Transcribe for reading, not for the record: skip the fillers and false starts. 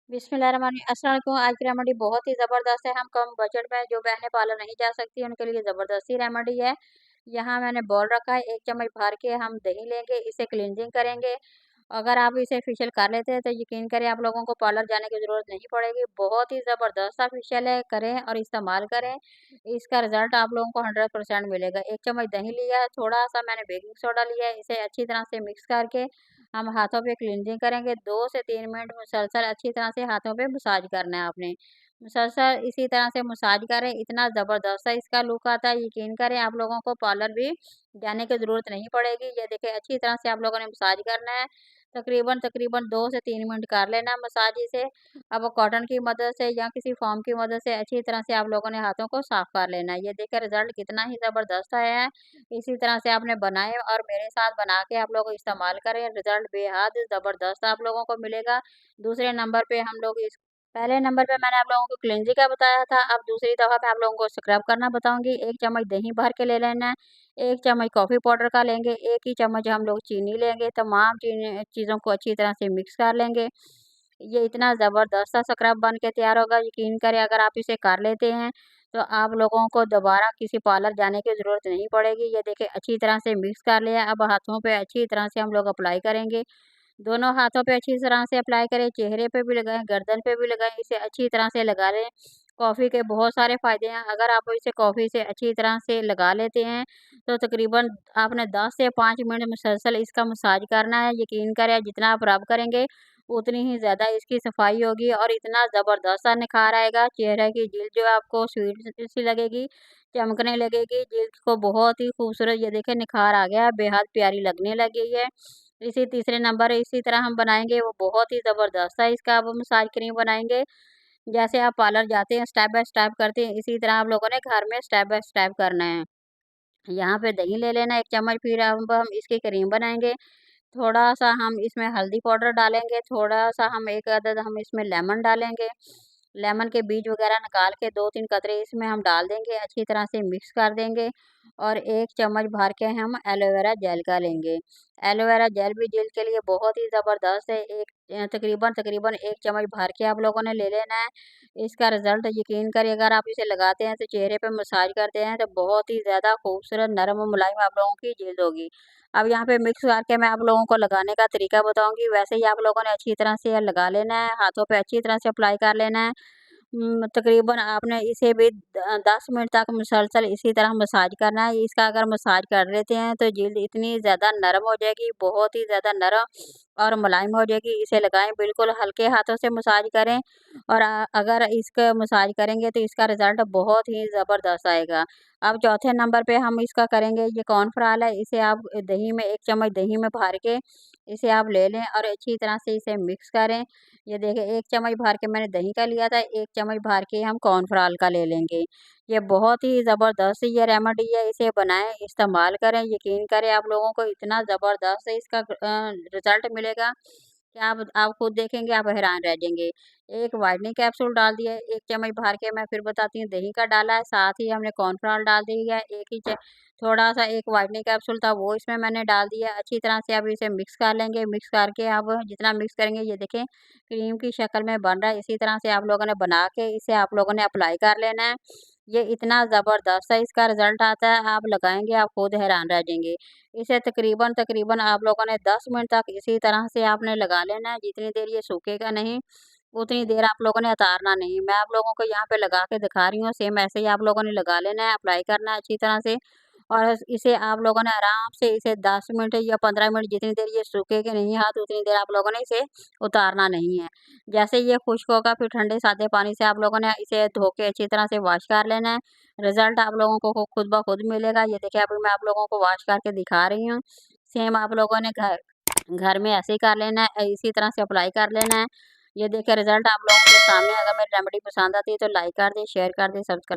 बिस्मिल्लाहिर्रहमानिर्रहीम। अस्सलाम वालेकुम। आज की रेमेडी बहुत ही ज़बरदस्त है। हम कम बजट में जो बहनें पार्लर नहीं जा सकती उनके लिए ज़बरदस्ती रेमेडी है। यहाँ मैंने बॉल रखा है, 1 चम्मच भर के हम दही लेंगे, इसे क्लींजिंग करेंगे। अगर आप इसे फेशियल कर लेते हैं तो यकीन करें आप लोगों को पार्लर जाने की ज़रूरत नहीं पड़ेगी। बहुत ही ज़बरदस्त सा फेशियल है, करें और इस्तेमाल करें। इसका रिज़ल्ट आप लोगों को 100% मिलेगा। 1 चम्मच दही लिया है, थोड़ा-सा मैंने बेकिंग सोडा लिया है, इसे अच्छी तरह से मिक्स करके हम हाथों पे क्लींजिंग करेंगे। 2 से 3 मिनट मुसलसल अच्छी तरह से हाथों पे मसाज करना है आपने। मुसलसल इसी तरह से मसाज करें, इतना ज़बरदस्त सा इसका लुक आता है, यकीन करें आप लोगों को पार्लर भी जाने की ज़रूरत नहीं पड़ेगी। ये देखिए अच्छी तरह से आप लोगों ने मसाज करना है। तकरीबन 2 से 3 मिनट कर लेना है मसाज इसे। अब कॉटन की मदद से या किसी फ़ोम की मदद से अच्छी तरह से आप लोगों ने हाथों को साफ़ कर लेना है। ये देखिए रिज़ल्ट कितना ही ज़बरदस्त आया है। इसी तरह से आपने बनाए और मेरे साथ बना के आप लोग इस्तेमाल करें, रिज़ल्ट बेहद ज़बरदस्त आप लोगों को मिलेगा। दूसरे नंबर पे हम लोग इस पहले नंबर पे मैंने आप लोगों को क्लींजिंग का बताया था, अब दूसरी दफ़ा मैं आप लोगों को स्क्रब करना बताऊँगी। 1 चम्मच दही भर के ले लेना है, 1 चम्मच कॉफ़ी पाउडर का लेंगे, 1 ही चम्मच हम लोग चीनी लेंगे, तमाम चीज़ें चीज़ों को अच्छी तरह से मिक्स कर लेंगे। ये इतना ज़बरदस्त सा स्क्रब बन के तैयार होगा, यकीन करें अगर आप इसे कर लेते हैं, तो आप लोगों को दोबारा किसी पार्लर जाने की ज़रूरत नहीं पड़ेगी। ये देखिए अच्छी तरह से मिक्स कर लिया, अब हाथों पे अच्छी तरह से हम लोग अप्लाई करेंगे। दोनों हाथों पे अच्छी तरह से अप्लाई करें, चेहरे पे भी लगाएँ, गर्दन पे भी लगाएँ, इसे अच्छी तरह से लगा लें। कॉफ़ी के बहुत सारे फ़ायदे हैं, अगर आप इसे कॉफ़ी से अच्छी तरह से लगा लेते हैं, तो तकरीबन आपने 10 से 5 मिनट मुसलसल इसका मसाज करना है। यकीन करें जितना आप रब करेंगे, उतनी ही ज़्यादा इसकी सफाई होगी और इतना ज़बरदस्त सा निखार आएगा। चेहरे की जल्द जो है आपको स्वीट सी लगेगी, चमकने लगेगी, जल्द को बहुत ही खूबसूरत ये देखिए निखार आ गया है, बेहद प्यारी लगने लग गई है। इसी तीसरे नंबर इसी तरह हम बनाएँगे, वो बहुत ही ज़बरदस्त है इसका अब मसाज क्रीम बनाएँगे। जैसे आप पार्लर जाते हैं, स्टेप बाय स्टेप करते हैं, इसी तरह आप लोगों ने घर में स्टेप बाय स्टेप करना है। यहाँ पे दही ले लेना 1 चम्मच, फिर अब हम इसकी क्रीम बनाएँगे। थोड़ा-सा हम इसमें हल्दी पाउडर डालेंगे, थोड़ा-सा हम 1 अदद हम इसमें लेमन डालेंगे। लेमन के बीज वगैरह निकाल के 2-3 कतरे इसमें हम डाल देंगे, अच्छी तरह से मिक्स कर देंगे और 1 चम्मच भर के हम एलोवेरा जेल का लेंगे। एलोवेरा जेल भी जल्द के लिए बहुत ही ज़बरदस्त है, तकरीबन 1 चम्मच भर के आप लोगों ने ले लेना है। इसका रिज़ल्ट यकीन करिए अगर आप इसे लगाते हैं, तो चेहरे पे मसाज करते हैं, तो बहुत ही ज़्यादा खूबसूरत, नरम और मुलायम आप लोगों की जल्द होगी। अब यहाँ पे मिक्स करके मैं आप लोगों को लगाने का तरीका बताऊँगी, वैसे ही आप लोगों ने अच्छी तरह से लगा लेना है, हाथों पे अच्छी तरह से अप्लाई कर लेना है। तकरीबन आपने इसे भी 10 मिनट तक मुसलसल इसी तरह मसाज करना है। इसका अगर मसाज कर लेते हैं तो जल्द इतनी ज़्यादा नरम हो जाएगी, बहुत ही ज़्यादा नरम और मुलायम हो जाएगी। इसे लगाएँ, बिल्कुल हल्के हाथों से मसाज करें और अगर इसका मसाज करेंगे तो इसका रिज़ल्ट बहुत ही ज़बरदस्त आएगा। अब चौथे नंबर पे हम इसका करेंगे, ये कॉर्नफ्लावर है, इसे आप दही में 1 चम्मच दही में भर के इसे आप ले लें और अच्छी तरह से इसे मिक्स करें। ये देखिए 1 चम्मच भर के मैंने दही का लिया था, 1 चम्मच भर के हम कॉर्नफ्लावर का ले लेंगे। ये बहुत ही ज़बरदस्त ये रेमेडी है, इसे बनाएँ, इस्तेमाल करें, यकीन करें आप लोगों को इतना ज़बरदस्त इसका रिज़ल्ट मिलेगा कि आप खुद देखेंगे, आप हैरान रह जाएँगे। एक व्हाइटनिंग कैप्सूल डाल दिया है, 1 चम्मच भर के मैं फिर बताती हूँ दही का डाला है, साथ ही हमने कॉर्नफ्लावर डाल दिया है, एक ही च थोड़ा-सा एक व्हाइटनिंग कैप्सूल था वो इसमें मैंने डाल दिया। अच्छी तरह से अब इसे मिक्स कर लेंगे, मिक्स करके अब जितना मिक्स करेंगे ये देखें क्रीम की शक्ल में बन रहा है। इसी तरह से आप लोगों ने बना के इसे आप लोगों ने अप्लाई कर लेना है। ये इतना ज़बरदस्त है इसका रिज़ल्ट आता है, आप लगाएँगे आप खुद हैरान रह जाएँगे। इसे तकरीबन आप लोगों ने 10 मिनट तक इसी तरह से आपने लगा लेना है, जितनी देर ये सूखेगा नहीं, उतनी देर आप लोगों ने उतारना नहीं। मैं आप लोगों को यहाँ पे लगा के दिखा रही हूँ, सेम ऐसे ही आप लोगों ने लगा लेना है, अप्लाई करना है अच्छी तरह से और इसे आप लोगों ने आराम से इसे 10 मिनट या 15 मिनट जितनी देर ये सूखेगा नहीं हाथ, उतनी देर आप लोगों ने इसे उतारना नहीं है। जैसे ये खुश्क होगा फिर ठंडे सादे पानी से आप लोगों ने इसे धो के अच्छी तरह से वॉश कर लेना है। रिज़ल्ट आप लोगों को खुद ब खुद मिलेगा। ये देखिए अभी मैं आप लोगों को वॉश करके दिखा रही हूँ। सेम आप लोगों ने घर घर में ऐसे ही कर लेना है, इसी तरह से अप्लाई कर लेना है। ये देखिए रिज़ल्ट आप लोगों के सामने है। अगर मेरी रेमेडी पसंद आती है तो लाइक कर दें, शेयर कर दें, सब्सक्राइब